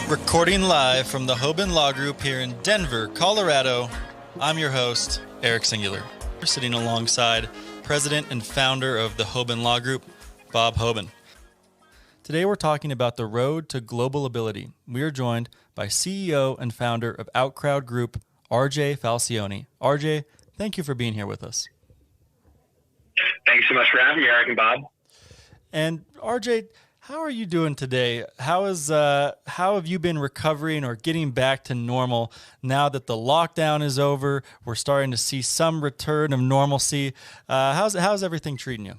Recording live from the Hoban Law Group here in Denver, Colorado, I'm your host, Eric Singular. We're sitting alongside President and founder of the Hoban Law Group, Bob Hoban. Today we're talking about the road to globalability. We are joined by CEO and founder of Outcrowd Group, RJ Falcioni. RJ, thank you for being here with us. Thanks so much for having me, Eric and Bob. And RJ, how are you doing today? How have you been recovering or getting back to normal now that the lockdown is over? We're starting to see some return of normalcy. How's everything treating you?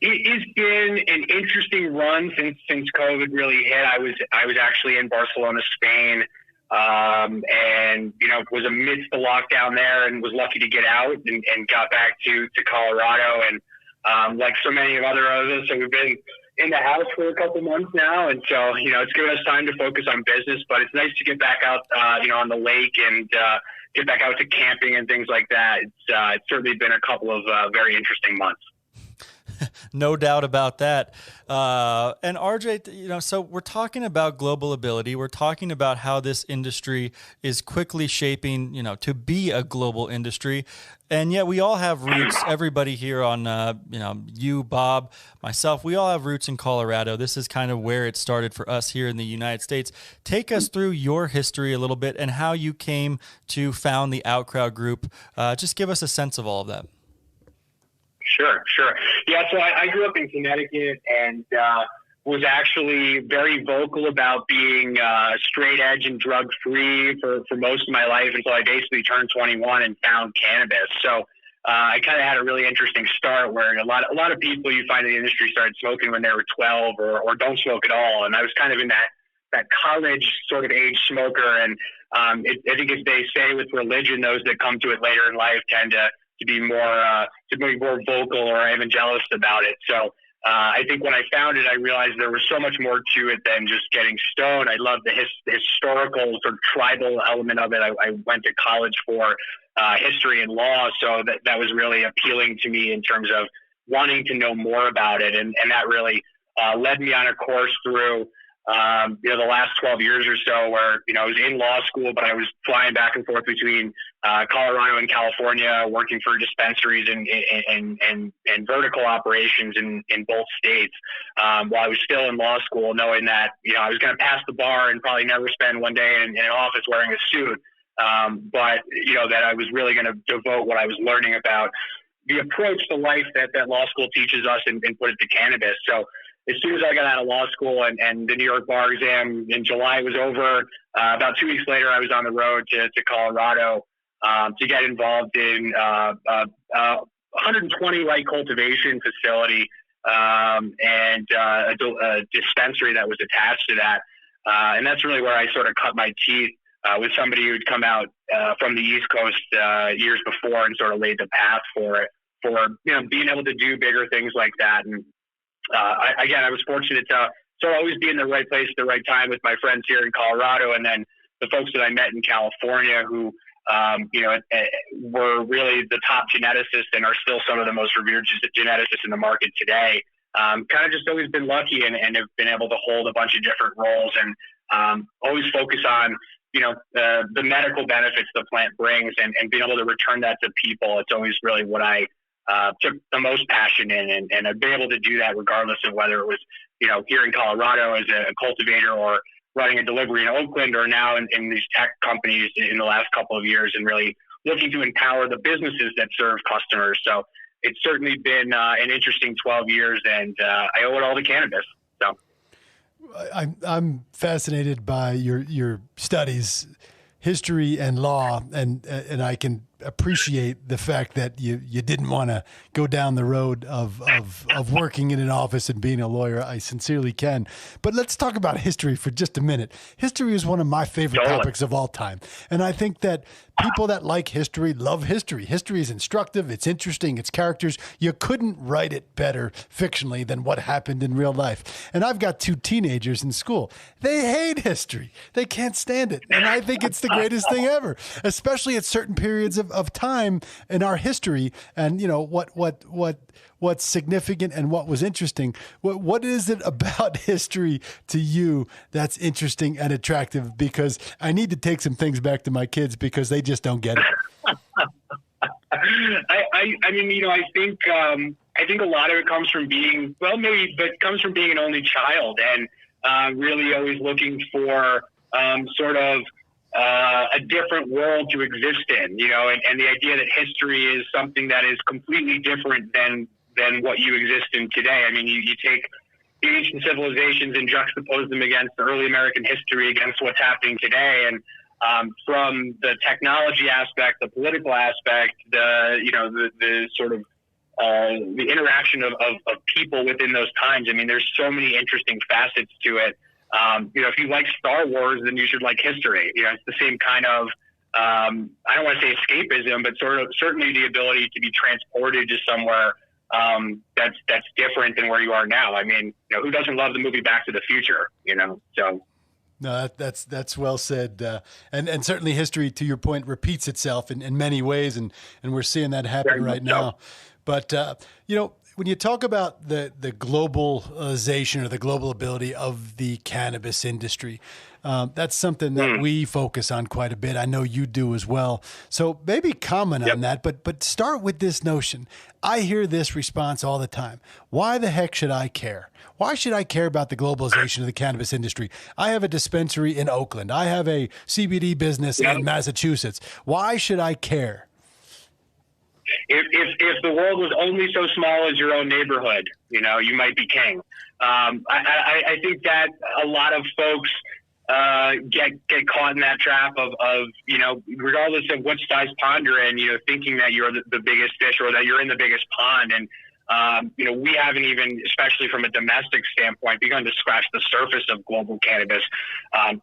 It's been an interesting run since COVID really hit. I was actually in Barcelona, Spain, and was amidst the lockdown there, and was lucky to get out and got back to Colorado. And like so many of others, so we've been in the house for a couple months now, and so it's given us time to focus on business. But it's nice to get back out, on the lake and get back out to camping and things like that. It's certainly been a couple of very interesting months. No doubt about that. And RJ, so we're talking about globalability. We're talking about how this industry is quickly shaping, to be a global industry. And yet we all have roots. Everybody here on, you, Bob, myself, we all have roots in Colorado. This is kind of where it started for us here in the United States. Take us through your history a little bit and how you came to found the Outcrowd Group. Just give us a sense of all of that. Sure. Yeah, so I grew up in Connecticut and was actually very vocal about being straight edge and drug free for most of my life until I basically turned 21 and found cannabis. So I kind of had a really interesting start where a lot of people you find in the industry started smoking when they were 12 or don't smoke at all. And I was kind of in that college sort of age smoker. And I think as they say with religion, those that come to it later in life tend to be more vocal or evangelist about it. So I think when I found it, I realized there was so much more to it than just getting stoned. I loved the historical sort of tribal element of it. I went to college for history and law, so that was really appealing to me in terms of wanting to know more about it. And that really led me on a course through the last 12 years or so where, I was in law school, but I was flying back and forth between Colorado and California, working for dispensaries and vertical operations in both states, while I was still in law school, knowing that, I was going to pass the bar and probably never spend one day in an office wearing a suit. But that I was really going to devote what I was learning about the approach to life that law school teaches us and put it to cannabis. So as soon as I got out of law school and the New York bar exam in July was over, about 2 weeks later, I was on the road to Colorado to get involved in a 120 light cultivation facility and a dispensary that was attached to that. And that's really where I sort of cut my teeth with somebody who'd come out from the East Coast years before and sort of laid the path for it, for being able to do bigger things like that. And I was fortunate to always be in the right place at the right time with my friends here in Colorado, and then the folks that I met in California who, were really the top geneticists and are still some of the most revered geneticists in the market today. Kind of just always been lucky and have been able to hold a bunch of different roles and always focus on, the medical benefits the plant brings and being able to return that to people. It's always really what I took the most passion in, and I've been able to do that regardless of whether it was, here in Colorado as a cultivator or running a delivery in Oakland or now in these tech companies in the last couple of years and really looking to empower the businesses that serve customers. So it's certainly been an interesting 12 years and I owe it all to cannabis. So I'm fascinated by your studies, history and law, and I can appreciate the fact that you didn't want to go down the road of working in an office and being a lawyer. I sincerely can. But let's talk about history for just a minute. History is one of my favorite topics of all time. And I think that people that like history love history. History is instructive. It's interesting. It's characters. You couldn't write it better fictionally than what happened in real life. And I've got 2 teenagers in school. They hate history. They can't stand it. And I think it's the greatest thing ever, especially at certain periods of time in our history. And, you know, what's significant and what was interesting. What is it about history to you that's interesting and attractive? Because I need to take some things back to my kids because they just don't get it. I mean, you know, I think a lot of it comes from being, it comes from being an only child and really always looking for sort of a different world to exist in, you know, and the idea that history is something that is completely different than what you exist in today. I mean, you take ancient civilizations and juxtapose them against the early American history, against what's happening today. And from the technology aspect, the political aspect, the sort of the interaction of people within those times. I mean, there's so many interesting facets to it. You know, if you like Star Wars, then you should like history. You know, it's the same kind of, I don't want to say escapism, but certainly the ability to be transported to somewhere that's different than where you are now. I mean, you know, who doesn't love the movie Back to the Future, you know? So. No, that's well said. And certainly history, to your point, repeats itself in many ways. And we're seeing that happen right now. But, you know, when you talk about the globalization or the globalability of the cannabis industry, that's something that we focus on quite a bit. I know you do as well. So maybe comment on that, but start with this notion. I hear this response all the time. Why the heck should I care? Why should I care about the globalization of the cannabis industry? I have a dispensary in Oakland. I have a CBD business in Massachusetts. Why should I care? If the world was only so small as your own neighborhood, you know, you might be king. I think that a lot of folks get caught in that trap of, you know, regardless of what size pond you're in, you know, thinking that you're the biggest fish or that you're in the biggest pond. And, you know, we haven't even, especially from a domestic standpoint, begun to scratch the surface of global cannabis.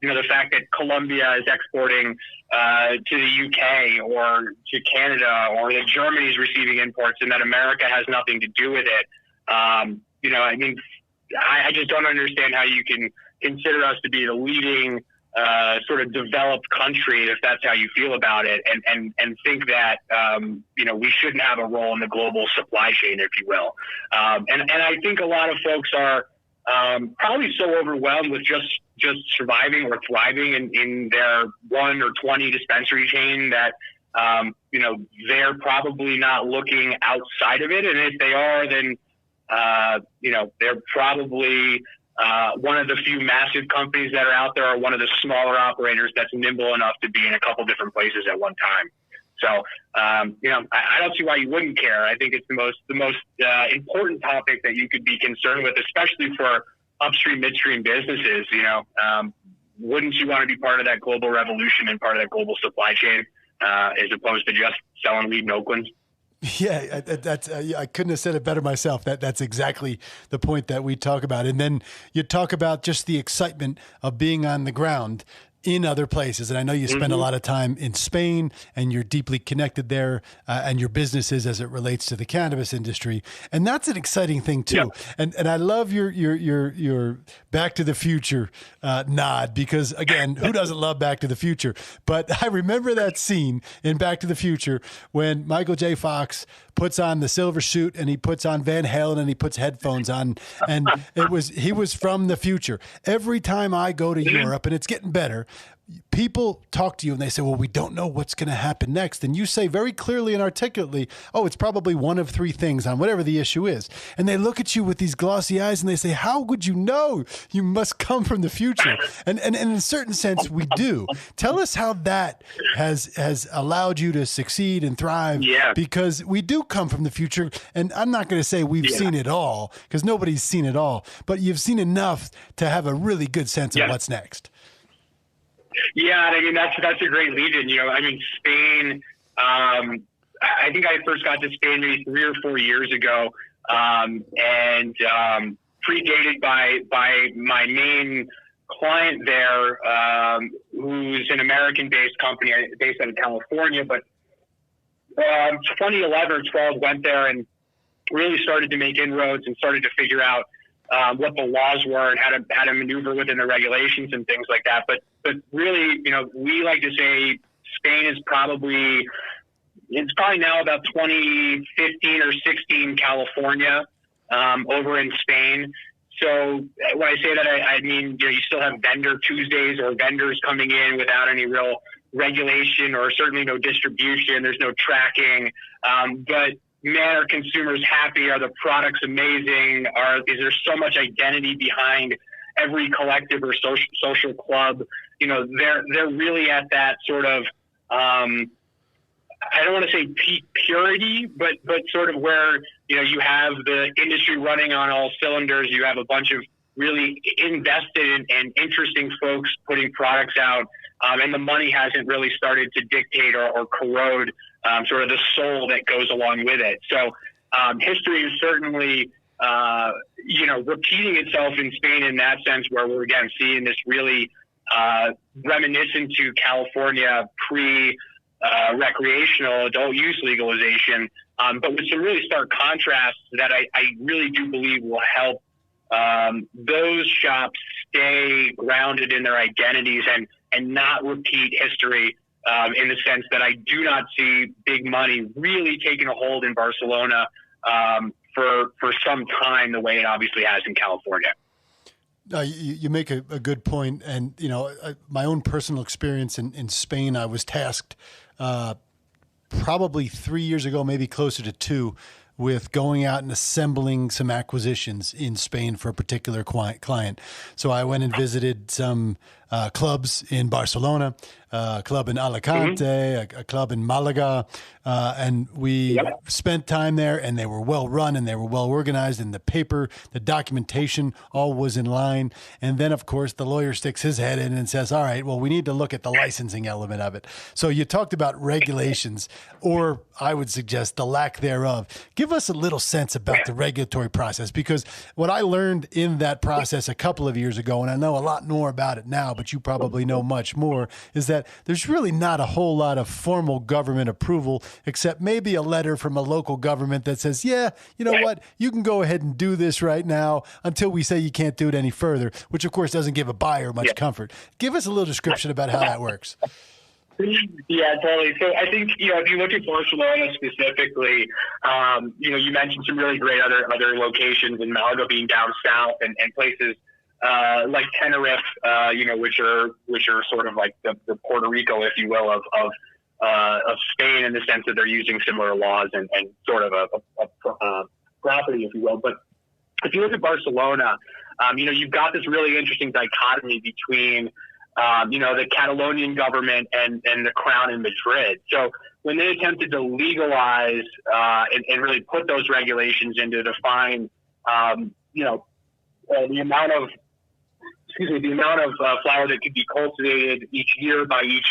You know, the fact that Colombia is exporting to the UK or to Canada, or that Germany is receiving imports and that America has nothing to do with it. You know, I mean, I just don't understand how you can consider us to be the leading sort of developed country, if that's how you feel about it, and think that, you know, we shouldn't have a role in the global supply chain, if you will. And I think a lot of folks are probably so overwhelmed with just surviving or thriving in their 1 or 20 dispensary chain that, you know, they're probably not looking outside of it. And if they are, then, you know, they're probably one of the few massive companies that are out there, or one of the smaller operators that's nimble enough to be in a couple different places at one time. So, you know, I don't see why you wouldn't care. I think it's the most important topic that you could be concerned with, especially for upstream, midstream businesses. You know, wouldn't you want to be part of that global revolution and part of that global supply chain, as opposed to just selling weed in Oakland? Yeah, I couldn't have said it better myself. That's exactly the point that we talk about. And then you talk about just the excitement of being on the ground in other places. And I know you spend a lot of time in Spain, and you're deeply connected there, and your businesses as it relates to the cannabis industry. And that's an exciting thing too. Yep. And I love your Back to the Future nod, because again, who doesn't love Back to the Future? But I remember that scene in Back to the Future when Michael J. Fox puts on the silver suit and he puts on Van Halen and he puts headphones on, and he was from the future. Every time I go to Europe, and it's getting better, people talk to you and they say, well, we don't know what's going to happen next. And you say very clearly and articulately, oh, it's probably one of 3 things on whatever the issue is. And they look at you with these glossy eyes and they say, how would you know? You must come from the future. And in a certain sense, we do. Tell us how that has allowed you to succeed and thrive, because we do come from the future. And I'm not going to say we've seen it all, because nobody's seen it all, but you've seen enough to have a really good sense of what's next. Yeah, I mean, that's a great lead-in. You know, I mean, Spain I think I first got to Spain maybe 3 or 4 years ago, and predated by my main client there, who's an American-based company based out of California. But 2011 or 12 went there and really started to make inroads and started to figure out what the laws were and how to maneuver within the regulations and things like that. But really, we like to say Spain is probably now about 2015 or 16 California over in Spain. So when I say that, I mean, you still have vendor Tuesdays or vendors coming in without any real regulation or certainly no distribution. There's no tracking. But man, are consumers happy? Are the products amazing? Is there so much identity behind every collective or social club? They're really at that sort of, I don't want to say peak purity, but sort of where, you have the industry running on all cylinders. You have a bunch of really invested and interesting folks putting products out, and the money hasn't really started to dictate or corrode sort of the soul that goes along with it. So history is certainly, repeating itself in Spain in that sense, where we're again seeing this really reminiscent to California recreational adult use legalization, but with some really stark contrasts that I really do believe will help those shops stay grounded in their identities and not repeat history, in the sense that I do not see big money really taking a hold in Barcelona for some time, the way it obviously has in California. You make a good point. And, my own personal experience in Spain, I was tasked probably 3 years ago, maybe closer to 2, with going out and assembling some acquisitions in Spain for a particular client. So I went and visited some clubs in Barcelona, a club in Alicante, a club in Malaga, and we spent time there, and they were well run and they were well organized, and the documentation all was in line. And then, of course, the lawyer sticks his head in and says, all right, well, we need to look at the licensing element of it. So you talked about regulations, or I would suggest the lack thereof. Give us a little sense about the regulatory process, because what I learned in that process a couple of years ago, and I know a lot more about it now, but you probably know much more, is that there's really not a whole lot of formal government approval, except maybe a letter from a local government that says, yeah, you know what, you can go ahead and do this right now until we say you can't do it any further, which of course doesn't give a buyer much comfort. Give us a little description about how that works. Yeah, totally. So I think, if you look at Barcelona specifically, you mentioned some really great other locations, in Malaga being down south, and places like Tenerife, which are sort of like the Puerto Rico, if you will, of Spain, in the sense that they're using similar laws and sort of a property, if you will. But if you look at Barcelona, you've got this really interesting dichotomy between the Catalonian government and the Crown in Madrid. So when they attempted to legalize and really put those regulations in to define, the amount of flower that could be cultivated each year by each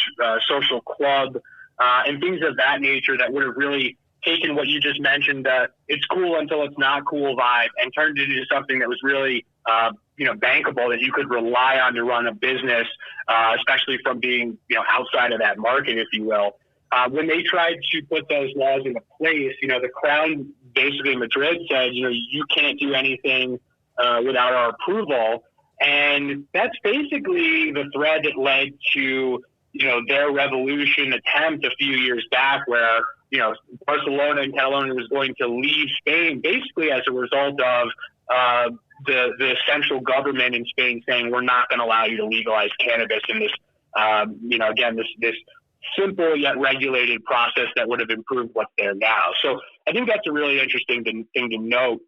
social club, and things of that nature, that would have really taken what you just mentioned, it's cool until it's not cool vibe, and turned it into something that was really bankable, that you could rely on to run a business, especially from being outside of that market, if you will. When they tried to put those laws into place, the Crown, basically Madrid, said, you can't do anything without our approval. And that's basically the thread that led to, their revolution attempt a few years back, where, Barcelona and Catalonia was going to leave Spain, basically as a result of the central government in Spain saying, we're not going to allow you to legalize cannabis in this, this simple yet regulated process that would have improved what's there now. So I think that's a really interesting thing to note.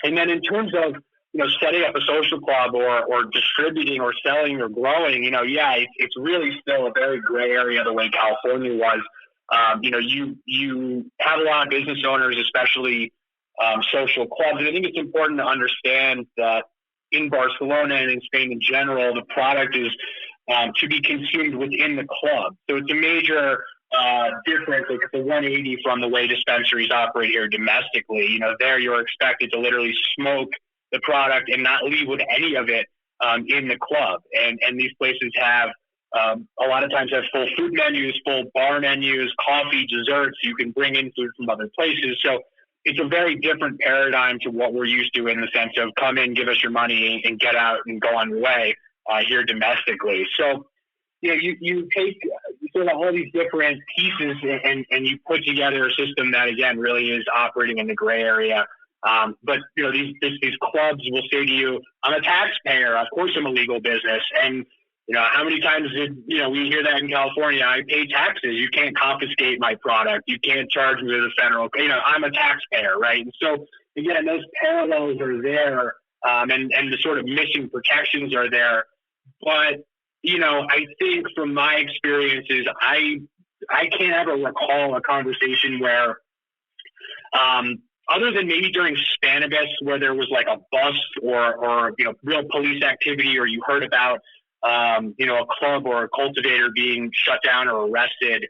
And then in terms of, setting up a social club or distributing or selling or growing, it's really still a very gray area the way California was. You have a lot of business owners, especially social clubs. And I think it's important to understand that in Barcelona and in Spain in general, the product is to be consumed within the club. So it's a major different. Like it's a 180 from the way dispensaries operate here domestically. You know, there you're expected to literally smoke the product and not leave with any of it in the club. And these places have a lot of times have full food menus, full bar menus, coffee, desserts. You can bring in food from other places. So it's a very different paradigm to what we're used to in the sense of come in, give us your money, and get out and go on your way here domestically. So, you know, you take sort of all these different pieces and you put together a system that, again, really is operating in the gray area. But, you know, these clubs will say to you, I'm a taxpayer. Of course I'm a legal business. And, you know, how many times did, you know, we hear that in California, I pay taxes. You can't confiscate my product. You can't charge me with a federal, you know, I'm a taxpayer, right? And so, again, those parallels are there and the sort of missing protections are there. But, you know, I think from my experiences, I can't ever recall a conversation where, other than maybe during Spannabis, where there was like a bust or you know, real police activity, or you heard about, you know, a club or a cultivator being shut down or arrested.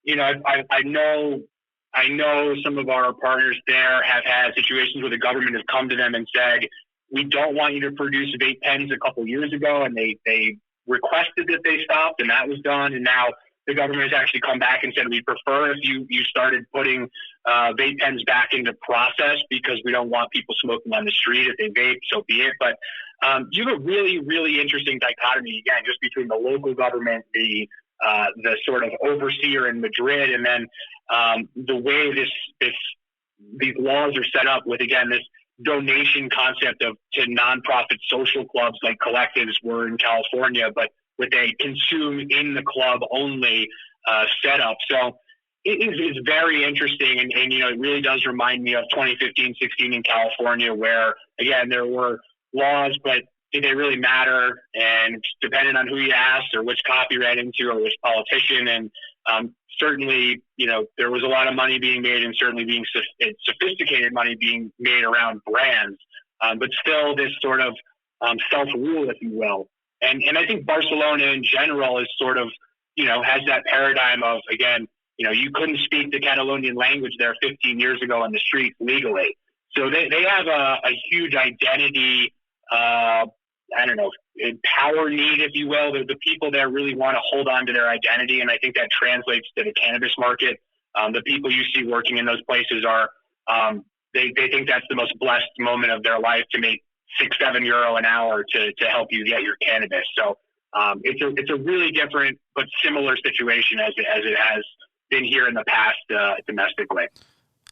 You know, I know some of our partners there have had situations where the government has come to them and said, we don't want you to produce vape pens a couple of years ago. And they requested that they stopped, and that was done. And now the government has actually come back and said, we prefer if you started putting vape pens back into process because we don't want people smoking on the street. If they vape, so be it. But you have a really, really interesting dichotomy, again, just between the local government, the sort of overseer in Madrid, and then the way these laws are set up with, again, this donation concept to nonprofit social clubs like collectives were in California, but with a consume in the club only setup. So it's very interesting. And, you know, it really does remind me of 2015, 16 in California, where, again, there were laws, but did they really matter? And depending on who you asked or which cop you ran into or which politician. And certainly, you know, there was a lot of money being made and certainly being sophisticated money being made around brands. But still this sort of self-rule, if you will. And I think Barcelona in general is sort of, you know, has that paradigm of, again, you know, you couldn't speak the Catalonian language there 15 years ago on the streets legally. So they have a huge identity, I don't know, power need, if you will. The people there really want to hold on to their identity. And I think that translates to the cannabis market. The people you see working in those places are, they think that's the most blessed moment of their life to make €6-7 an hour to help you get your cannabis. So it's a really different but similar situation as it has been here in the past domestically.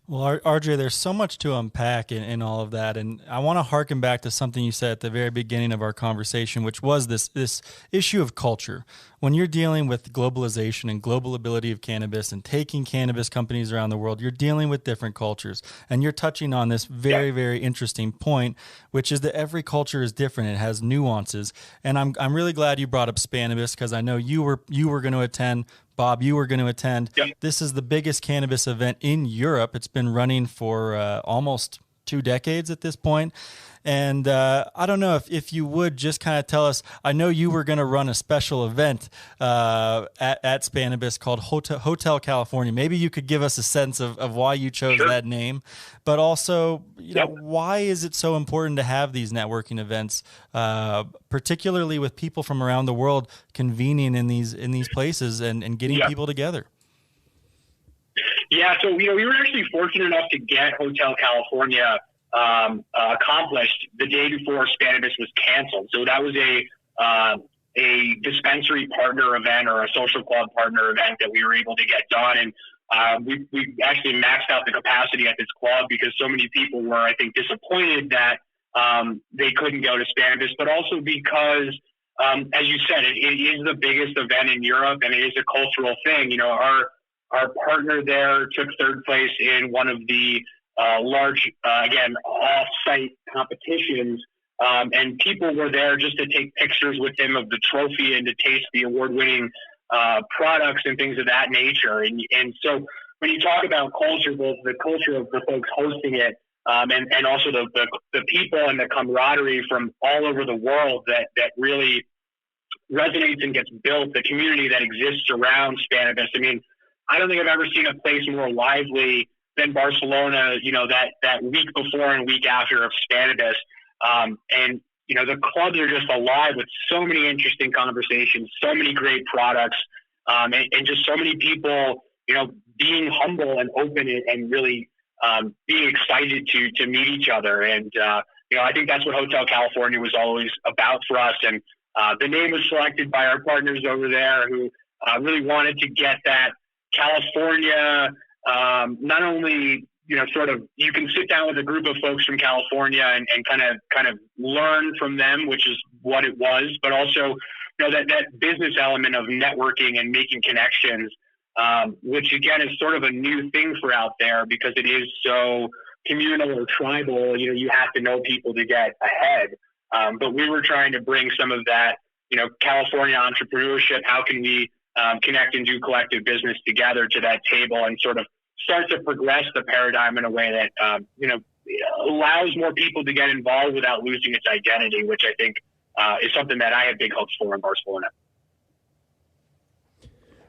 Well, RJ, there's so much to unpack in all of that, and I want to harken back to something you said at the very beginning of our conversation, which was this issue of culture. When you're dealing with globalization and globalability of cannabis and taking cannabis companies around the world, you're dealing with different cultures, and you're touching on this very, very interesting point, which is that every culture is different. It has nuances, and I'm really glad you brought up Spannabis because I know you were going to attend. Bob, you were going to attend. Yep. This is the biggest cannabis event in Europe. It's been running for almost 2 decades at this point. And I don't know if you would just kind of tell us, I know you were going to run a special event at Spannabis called Hotel California. Maybe you could give us a sense of why you chose that name, but also, you know, why is it so important to have these networking events, particularly with people from around the world convening in these places and getting people together? Yeah, so we were actually fortunate enough to get Hotel California accomplished the day before Spannabis was canceled. So that was a dispensary partner event or a social club partner event that we were able to get done. And we actually maxed out the capacity at this club because so many people were, I think, disappointed that they couldn't go to Spannabis, but also because, as you said, it is the biggest event in Europe and it is a cultural thing. You know, our partner there took third place in one of the large, again, off-site competitions, and people were there just to take pictures with him of the trophy and to taste the award-winning products and things of that nature. And so when you talk about culture, both the culture of the folks hosting it and also the people and the camaraderie from all over the world that really resonates and gets built, the community that exists around Spannabis. I mean, I don't think I've ever seen a place more lively than Barcelona, that week before and week after of Spannabis. And, the clubs are just alive with so many interesting conversations, so many great products, and just so many people, being humble and open and really being excited to meet each other. And, I think that's what Hotel California was always about for us. And the name was selected by our partners over there who really wanted to get that California, not only, sort of, you can sit down with a group of folks from California and kind of learn from them, which is what it was, but also, that business element of networking and making connections, which again is sort of a new thing for out there because it is so communal or tribal. You have to know people to get ahead. But we were trying to bring some of that, California entrepreneurship. How can we connect and do collective business together to that table and sort of start to progress the paradigm in a way that, allows more people to get involved without losing its identity, which I think is something that I have big hopes for in Barcelona.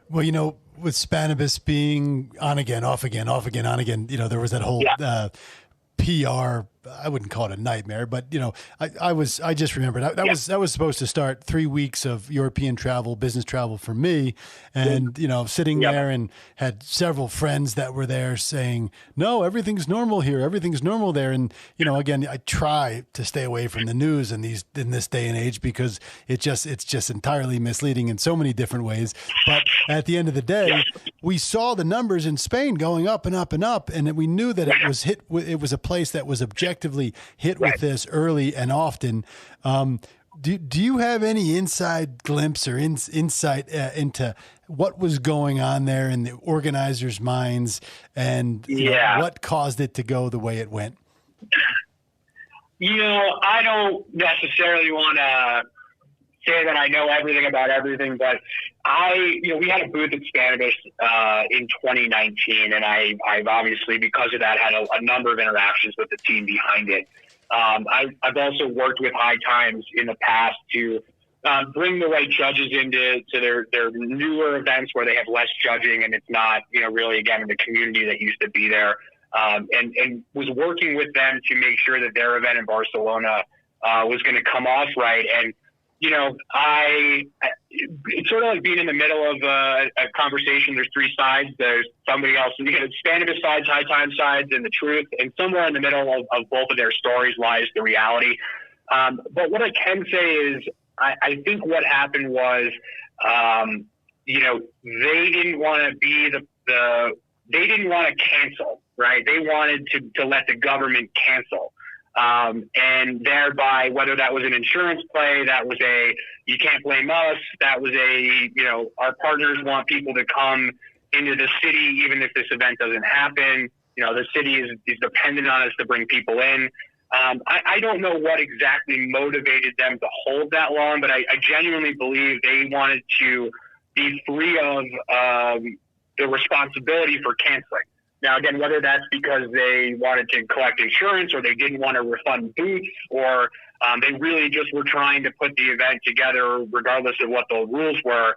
Well, with Spannabis being on again, off again, off again, on again, there was that whole PR. I wouldn't call it a nightmare, but I just remembered that was supposed to start 3 weeks of European travel, business travel for me, and sitting there and had several friends that were there saying, "No, everything's normal here, everything's normal there," and again, I try to stay away from the news in this day and age because it's just entirely misleading in so many different ways. But at the end of the day, we saw the numbers in Spain going up and up and up, and we knew that it was hit. It was a place that was objectively hit with this early and often. Do you have any inside glimpse or insight into what was going on there in the organizers' minds and what caused it to go the way it went? I don't necessarily want to say that I know everything about everything, but we had a booth at Spannabis in 2019, and I've obviously, because of that, had a number of interactions with the team behind it. I've also worked with High Times in the past to bring the right judges into their newer events where they have less judging, and it's not, really, again, in the community that used to be there, and was working with them to make sure that their event in Barcelona was going to come off right. And it's sort of like being in the middle of a conversation. There's three sides. There's somebody else, Spannabis sides, High Time sides, and the truth. And somewhere in the middle of both of their stories lies the reality. But what I can say is, I think what happened was, they didn't want to be they didn't want to cancel, right? They wanted to let the government cancel. And thereby, whether that was an insurance play, that was you can't blame us, that was our partners want people to come into the city, even if this event doesn't happen. The city is dependent on us to bring people in. I don't know what exactly motivated them to hold that long, but I genuinely believe they wanted to be free of the responsibility for canceling. Now, again, whether that's because they wanted to collect insurance or they didn't want to refund booths or they really just were trying to put the event together regardless of what the rules were,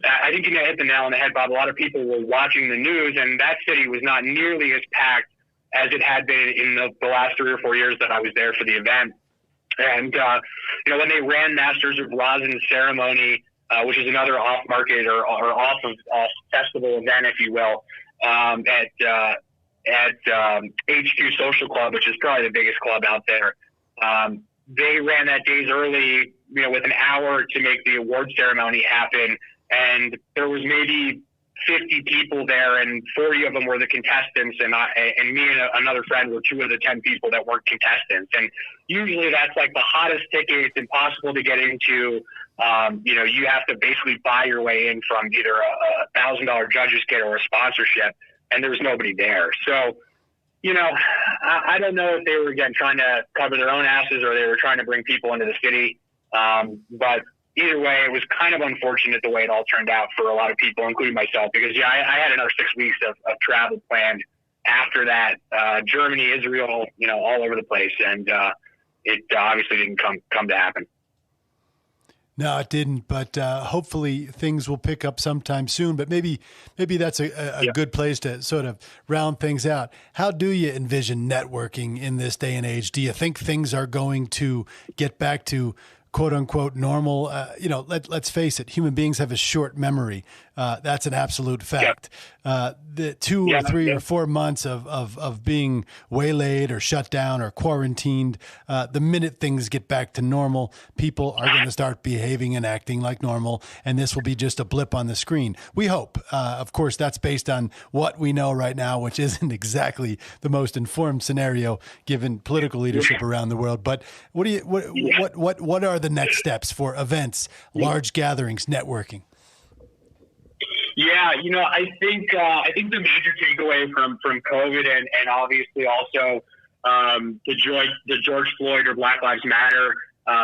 I think you hit the nail on the head, Bob. A lot of people were watching the news, and that city was not nearly as packed as it had been in the last 3 or 4 years that I was there for the event. And, when they ran Masters of Rosin ceremony, which is another off-market or off festival event, if you will, at H2 Social Club, which is probably the biggest club out there. They ran that days early, with an hour to make the award ceremony happen. And there was maybe 50 people there, and 40 of them were the contestants, and me and another friend were 2 of the 10 people that weren't contestants. And usually that's like the hottest ticket. It's impossible to get into. You have to basically buy your way in from either a $1,000 judges kit or a sponsorship, and there was nobody there. So, I don't know if they were, again, trying to cover their own asses or they were trying to bring people into the city. But either way, it was kind of unfortunate the way it all turned out for a lot of people, including myself, because I had another 6 weeks of travel planned after that. Germany, Israel, all over the place. And it obviously didn't come to happen. No, it didn't, but hopefully things will pick up sometime soon. But maybe that's a good place to sort of round things out. How do you envision networking in this day and age? Do you think things are going to get back to quote unquote normal? Let's face it, human beings have a short memory. That's an absolute fact. The 2 or 3 or 4 months of being waylaid or shut down or quarantined, the minute things get back to normal, people are going to start behaving and acting like normal, and this will be just a blip on the screen. We hope. Of course, that's based on what we know right now, which isn't exactly the most informed scenario given political leadership around the world. But what are the next steps for events, large gatherings, networking? Yeah, I think the major takeaway from COVID and obviously also the George Floyd or Black Lives Matter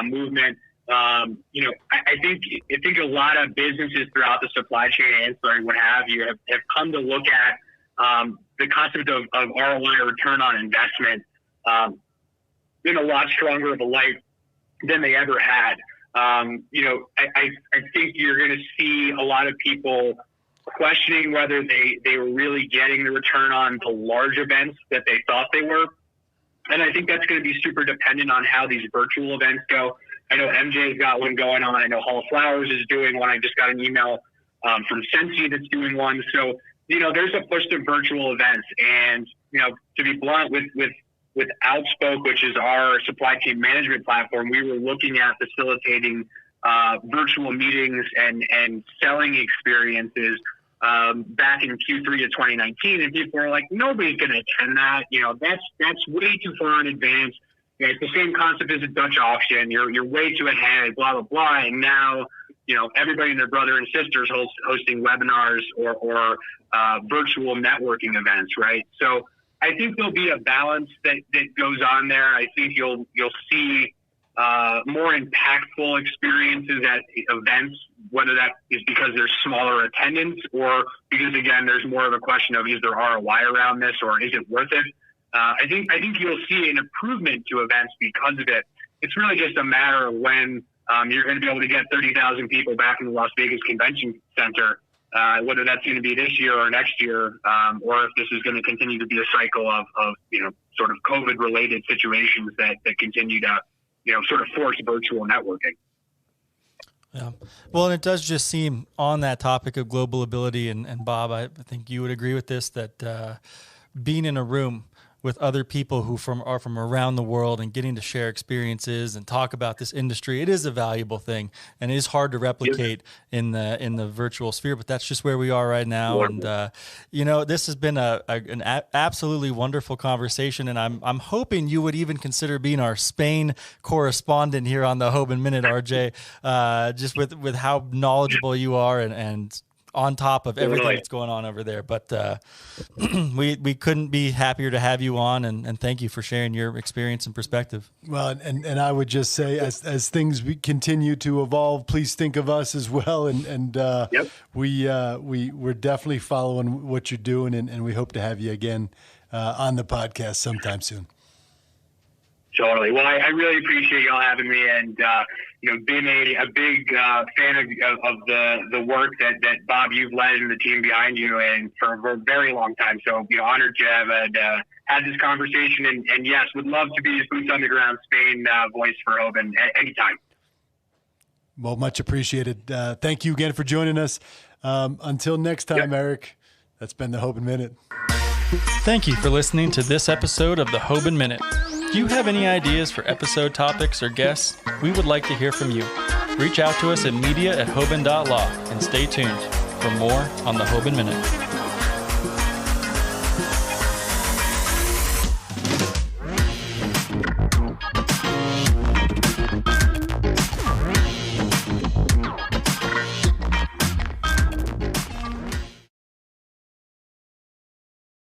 movement. I think a lot of businesses throughout the supply chain, ancillary, what have you, have come to look at the concept of ROI, or return on investment, in a lot stronger of a light than they ever had. I think you're going to see a lot of people questioning whether they were really getting the return on the large events that they thought they were. And I think that's going to be super dependent on how these virtual events go. I know MJ's got one going on. I know Hall of Flowers is doing one. I just got an email from Sensi that's doing one. So, there's a push to virtual events. And, to be blunt, with Outspoke, which is our supply chain management platform, we were looking at facilitating virtual meetings and selling experiences back in Q3 of 2019, and people are like, nobody's going to attend that. That's way too far in advance. It's the same concept as a Dutch auction. You're way too ahead, blah, blah, blah. And now, everybody and their brother and sisters hosting webinars or virtual networking events, right? So I think there'll be a balance that goes on there. I think you'll see more impactful experiences at events, whether that is because there's smaller attendance or because, again, there's more of a question of, is there ROI around this, or is it worth it? I think you'll see an improvement to events because of it. It's really just a matter of when you're going to be able to get 30,000 people back in the Las Vegas Convention Center, whether that's going to be this year or next year, or if this is going to continue to be a cycle of sort of COVID-related situations that continue to sort of force virtual networking. Yeah. Well, and it does just seem, on that topic of Globalability, and Bob, I think you would agree with this, that being in a room with other people who are from around the world and getting to share experiences and talk about this industry, it is a valuable thing, and it is hard to replicate in the virtual sphere. But that's just where we are right now. And this has been an absolutely wonderful conversation, and I'm hoping you would even consider being our Spain correspondent here on the Hoban Minute, RJ. Just with how knowledgeable you are and on top of everything that's going on over there. But we couldn't be happier to have you on, and thank you for sharing your experience and perspective. Well, and I would just say, as things continue to evolve, please think of us as well. And we're definitely following what you're doing, and we hope to have you again on the podcast sometime soon. Totally. Well, I really appreciate y'all having me, and been a big fan of the work that Bob, you've led, and the team behind you, and for a very long time. So honored to have had this conversation, and yes, would love to be a boots on the ground Spain voice for Hoban anytime. Well, much appreciated. Thank you again for joining us. Until next time, Eric, that's been the Hoban Minute. Thank you for listening to this episode of the Hoban Minute. Do you have any ideas for episode topics or guests? We would like to hear from you. Reach out to us at media@hoban.law and stay tuned for more on the Hoban Minute.